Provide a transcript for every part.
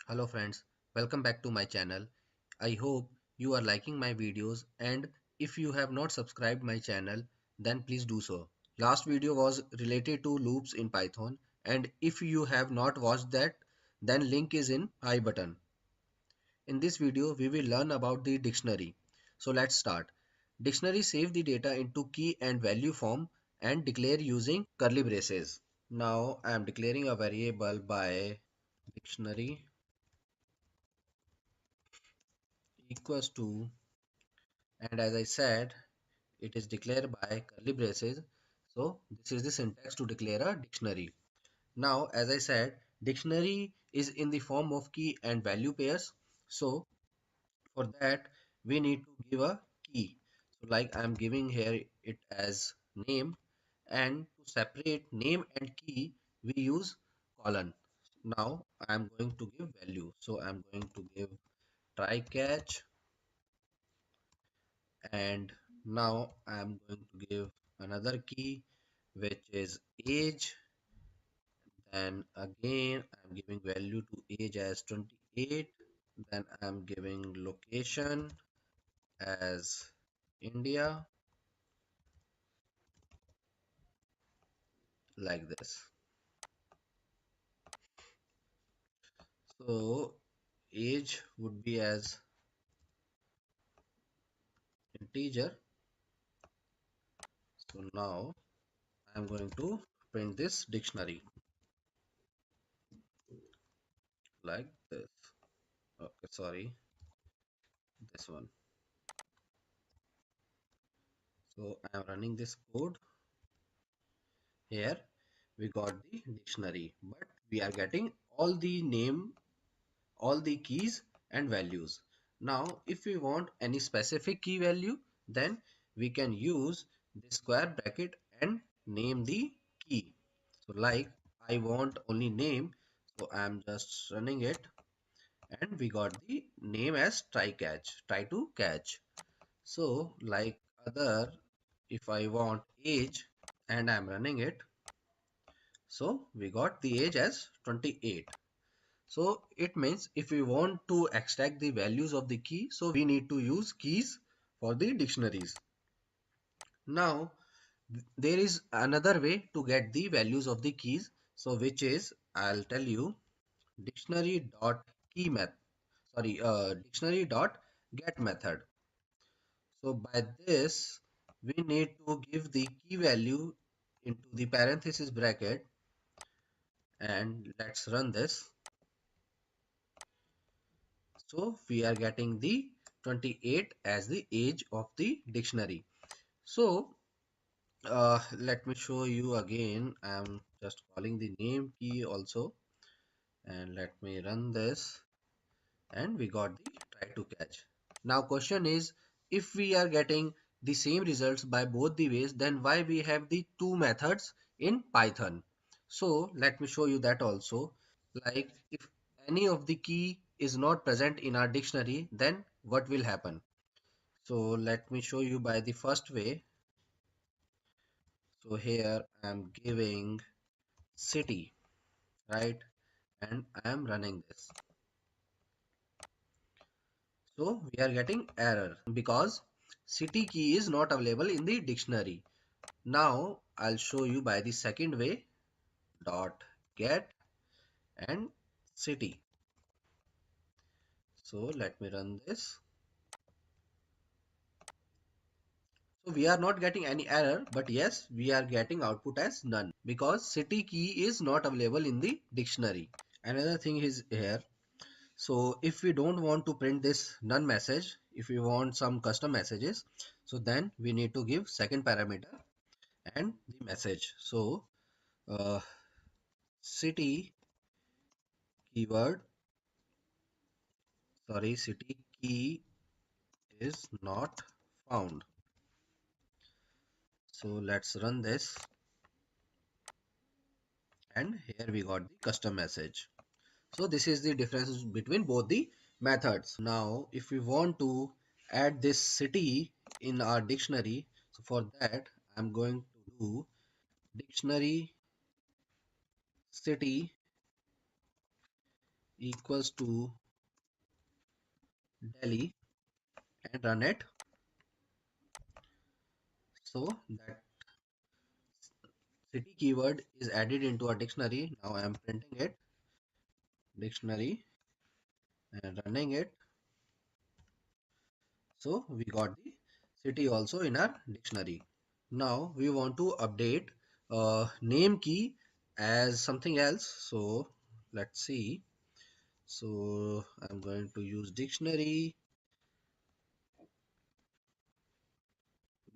Hello friends, welcome back to my channel. I hope you are liking my videos, and if you have not subscribed my channel then please do so. Last video was related to loops in Python, and if you have not watched that then link is in I button. In this video we will learn about the dictionary. So let's start. Dictionary save the data into key and value form and declare using curly braces. Now I am declaring a variable by dictionary equals to, and as I said, it is declared by curly braces. So this is the syntax to declare a dictionary. Now as I said, dictionary is in the form of key and value pairs. So for that we need to give a key. So like I am giving here it as name, and to separate name and key we use colon. Now I am going to give value. So I am going to give try catch, and now I am going to give another key which is age. Then again I'm giving value to age as 28. Then I'm giving location as India, like this. So age would be as integer. So now I'm going to print this dictionary like this. Okay, sorry, this one. So I'm running this code. Here we got the dictionary, but we are getting all the name, all the keys and values. Now if we want any specific key value, then we can use the square bracket and name the key. So like I want only name, so I am just running it, and we got the name as try to catch. So like other, if I want age and I'm running it, so we got the age as 28. So it means if we want to extract the values of the key, so we need to use keys for the dictionaries. Now there is another way to get the values of the keys. So which is, I'll tell you, dictionary dot key method, dictionary dot get method. So by this we need to give the key value into the parenthesis bracket, and let's run this. So we are getting the 28 as the age of the dictionary. So let me show you again. I'm just calling the name key also, and let me run this, and we got the try to catch. Now question is, if we are getting the same results by both the ways, then why we have the two methods in Python? So let me show you that also. Like if any of the key is not present in our dictionary, then what will happen? So let me show you by the first way. So here I am giving city, right? And I am running this. So we are getting error because city key is not available in the dictionary. Now I'll show you by the second way, dot get and city. So let me run this. So we are not getting any error, but yes, we are getting output as none because city key is not available in the dictionary. Another thing is here. So if we don't want to print this none message, if we want some custom messages, so then we need to give second parameter and the message. So uh, city keyword, city key is not found. So let's run this, and here we got the custom message. So this is the difference between both the methods. Now if we want to add this city in our dictionary, so for that I'm going to do dictionary city equals to Delhi and run it. So that city keyword is added into a dictionary. Now I am printing it, dictionary, and running it. So we got the city also in our dictionary. Now we want to update name key as something else. So let's see. So I'm going to use dictionary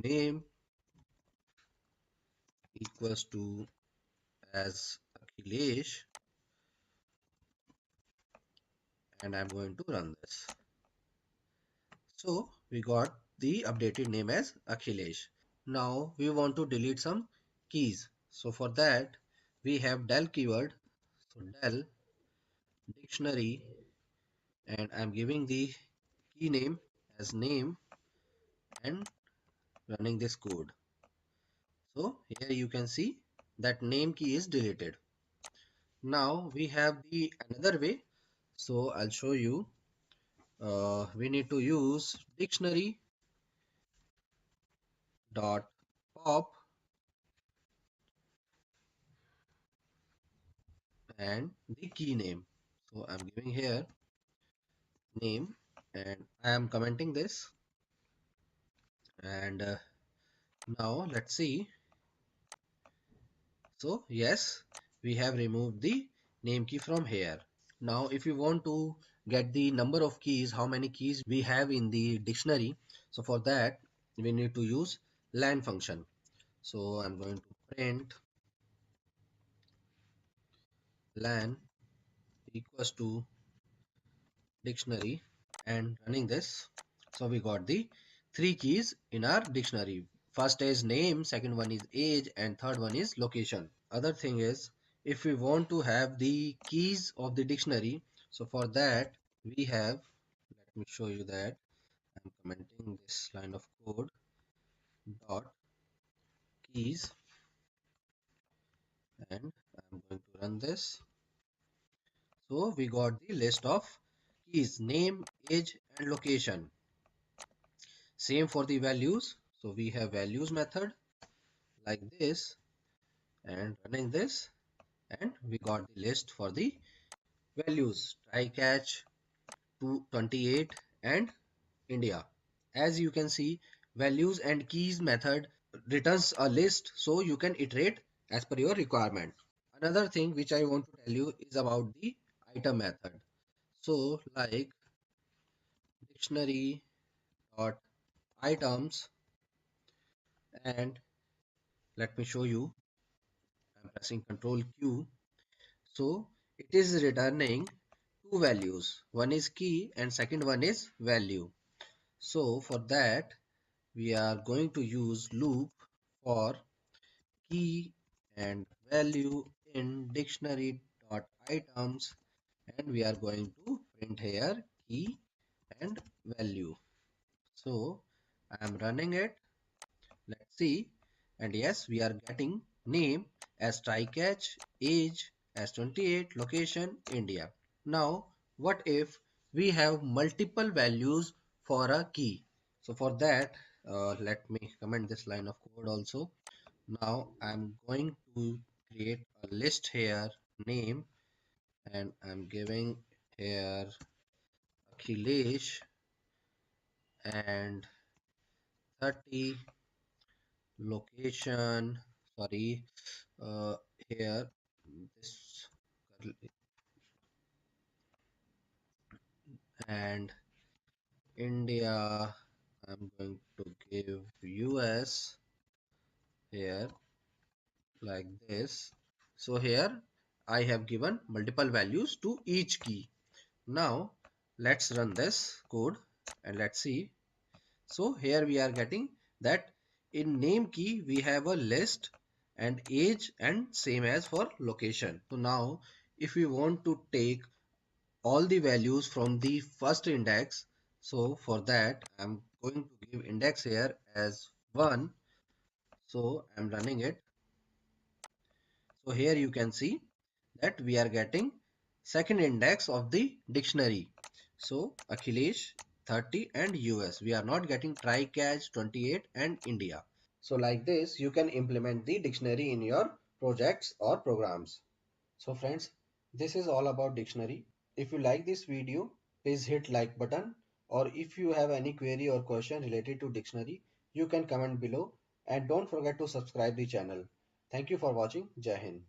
name equals to as Akhilesh, and I'm going to run this. So we got the updated name as Akhilesh. Now we want to delete some keys. So for that we have del keyword. So del dictionary, and I'm giving the key name as name and running this code. So here you can see that name key is deleted. Now we have the another way. So I'll show you. We need to use dictionary dot pop and the key name. So I'm giving here name and I am commenting this, and now let's see. So yes, we have removed the name key from here. Now if you want to get the number of keys, how many keys we have in the dictionary, so for that we need to use len function. So I'm going to print len equals to dictionary and running this. So we got the three keys in our dictionary. First is name, second one is age, and third one is location. Other thing is, if we want to have the keys of the dictionary, so for that we have, let me show you that. I'm commenting this line of code dot keys, and I'm going to run this. So we got the list of keys, name, age, and location. Same for the values. So we have values method like this and running this, and we got the list for the values try catch 228 and India. As you can see, values and keys method returns a list so you can iterate as per your requirement. Another thing which I want to tell you is about the item method. So like dictionary dot items, and let me show you. I'm pressing Control Q. So it is returning two values. One is key and second one is value. So for that we are going to use loop for key and value in dictionary dot items, and we are going to print here key and value. So I am running it. Let's see. And yes, we are getting name as try catch, age as 28, location India. Now, what if we have multiple values for a key? So for that, let me comment this line of code also. Now I'm going to create a list here, name, and I'm giving here Akhilesh and 30 location, sorry, uh, here this and India. I'm going to give US here like this. So here I have given multiple values to each key. Now let's run this code and let's see. So here we are getting that in name key we have a list and age and same as for location. So now if we want to take all the values from the first index, so for that I'm going to give index here as 1. So I'm running it. So here you can see that we are getting second index of the dictionary. So Akhilesh 30 and US. We are not getting try-catch 28 and India. So like this, you can implement the dictionary in your projects or programs. So friends, this is all about dictionary. If you like this video, please hit like button, or if you have any query or question related to dictionary, you can comment below, and don't forget to subscribe the channel. Thank you for watching. Jai Hind.